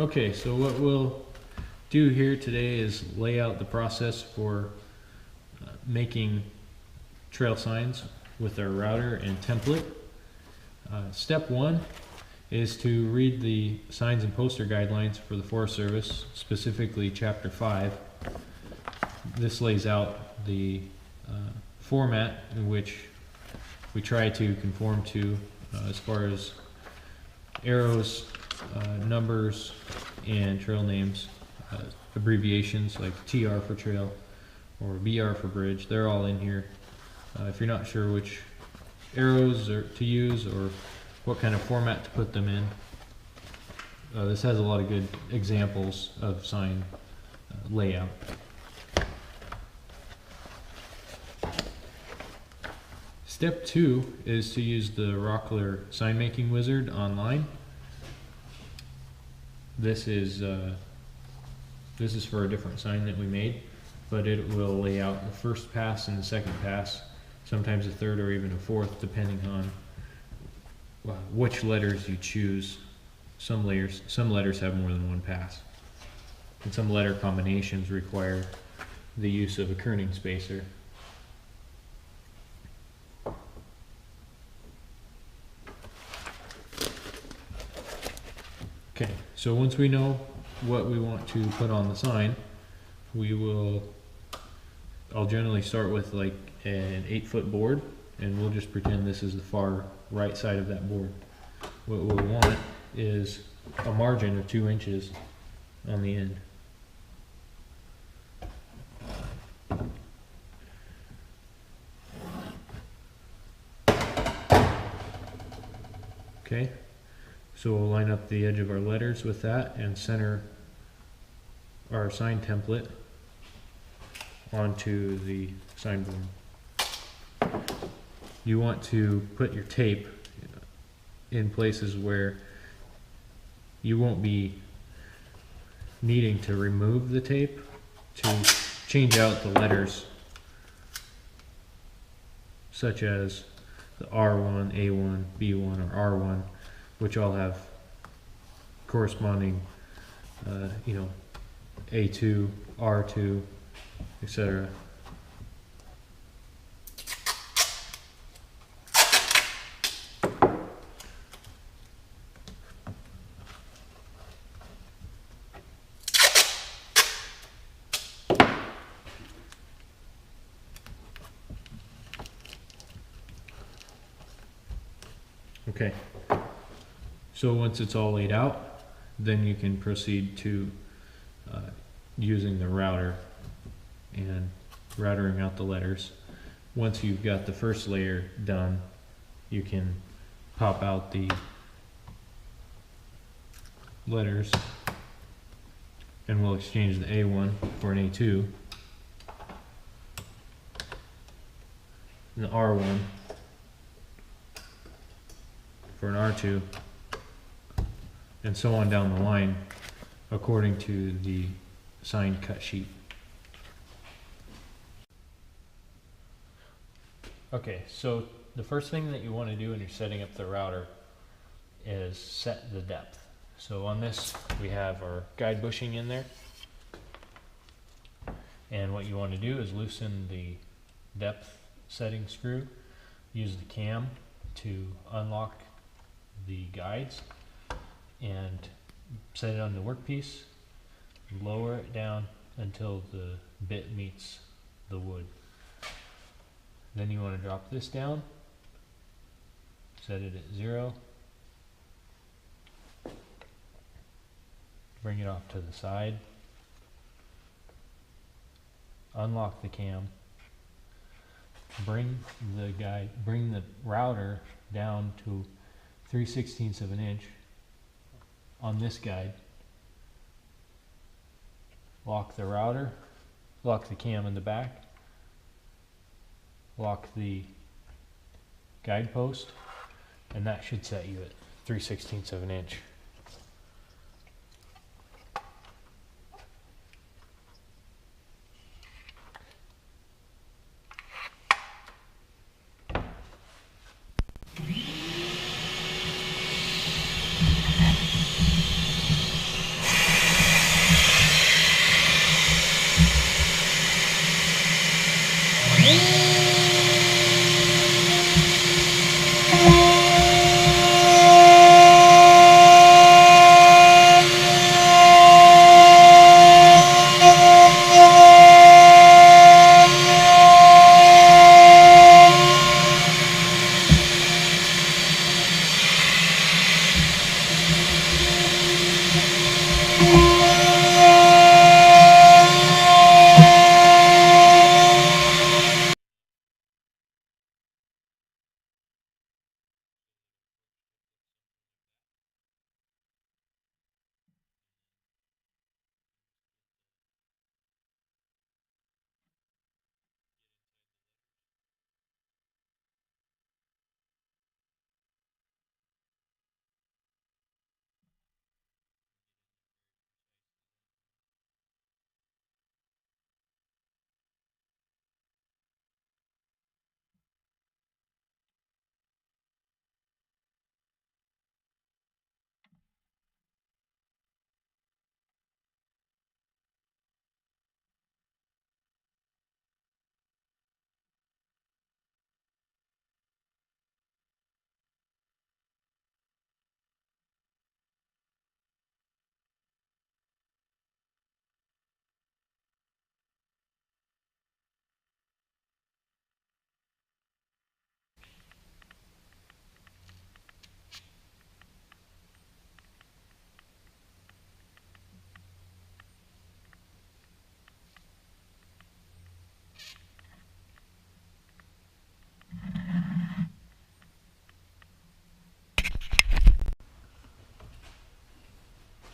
Okay, so what we'll do here today is lay out the process for making trail signs with our router and template. Step one is to read the signs and poster guidelines for the Forest Service, specifically Chapter 5. This lays out the format in which we try to conform to as far as arrows, numbers, and trail names, abbreviations like TR for trail or BR for bridge. They're all in here. If you're not sure which arrows are to use or what kind of format to put them in, this has a lot of good examples of sign layout. Step 2 is to use the Rockler sign making wizard online. This is for a different sign that we made, but it will lay out the first pass and the second pass, sometimes a third or even a fourth, depending on which letters you choose. Some letters have more than one pass, and some letter combinations require the use of a kerning spacer. Okay, so once we know what we want to put on the sign, I'll generally start with like an 8-foot board, and we'll just pretend this is the far right side of that board. What we'll want is a margin of 2 inches on the end. Okay. So we'll line up the edge of our letters with that and center our sign template onto the sign board. You want to put your tape in places where you won't be needing to remove the tape to change out the letters, such as the R1, A1, B1, or R1, which all have corresponding, A2, R2, etc. Okay. So once it's all laid out, then you can proceed to using the router and routering out the letters. Once you've got the first layer done, you can pop out the letters, and we'll exchange the A1 for an A2 and the R1 for an R2, and so on down the line according to the sign cut sheet. Okay, so the first thing that you want to do when you're setting up the router is set the depth. So on this we have our guide bushing in there, and what you want to do is loosen the depth setting screw, use the cam to unlock the guides, and set it on the workpiece, lower it down until the bit meets the wood. Then you want to drop this down, set it at 0, bring it off to the side, unlock the cam, bring the router down to 3/16 of an inch on this guide, lock the router, lock the cam in the back, lock the guide post, and that should set you at 3/16 of an inch.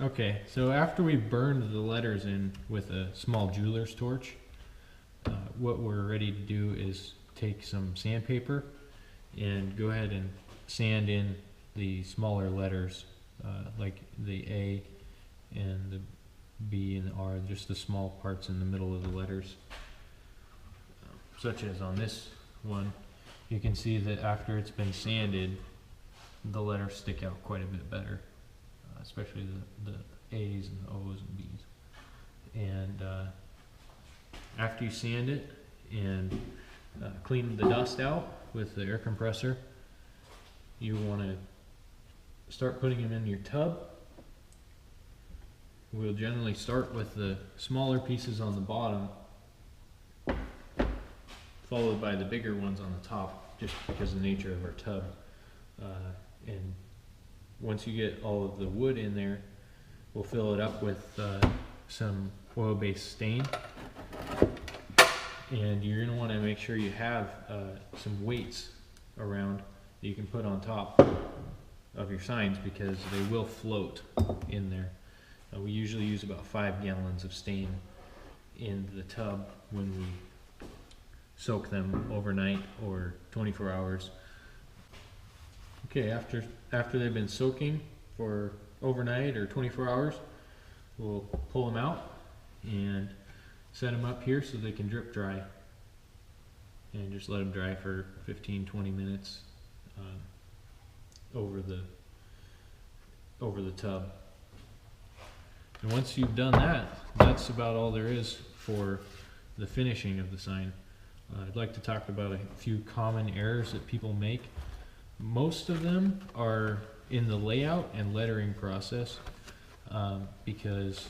Okay, so after we've burned the letters in with a small jeweler's torch, what we're ready to do is take some sandpaper and go ahead and sand in the smaller letters, like the A and the B and the R, just the small parts in the middle of the letters. Such as on this one, you can see that after it's been sanded, the letters stick out quite a bit better, especially the A's and the O's and B's. And after you sand it and clean the dust out with the air compressor, you want to start putting them in your tub. We'll generally start with the smaller pieces on the bottom, followed by the bigger ones on the top, just because of the nature of our tub. And once you get all of the wood in there, we'll fill it up with some oil-based stain. And you're going to want to make sure you have some weights around that you can put on top of your signs, because they will float in there. We usually use about 5 gallons of stain in the tub when we soak them overnight or 24 hours. Okay, after they've been soaking for overnight or 24 hours, we'll pull them out and set them up here so they can drip dry, and just let them dry for 15-20 minutes over the tub. And once you've done that, that's about all there is for the finishing of the sign. I'd like to talk about a few common errors that people make. Most of them are in the layout and lettering process, because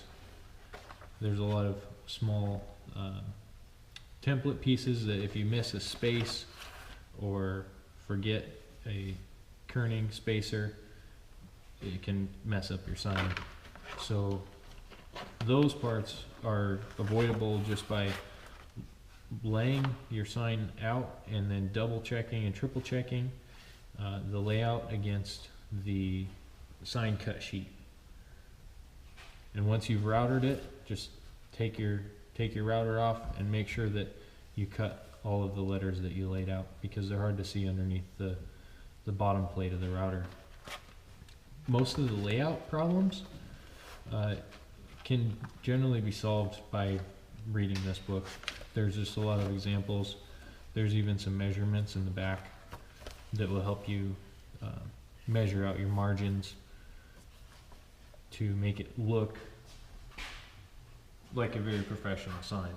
there's a lot of small template pieces that if you miss a space or forget a kerning spacer, it can mess up your sign. So those parts are avoidable just by laying your sign out and then double checking and triple checking the layout against the sign cut sheet. And once you've routed it, just take your router off and make sure that you cut all of the letters that you laid out, because they're hard to see underneath the bottom plate of the router. Most of the layout problems can generally be solved by reading this book. There's just a lot of examples. There's even some measurements in the back that will help you measure out your margins to make it look like a very professional sign.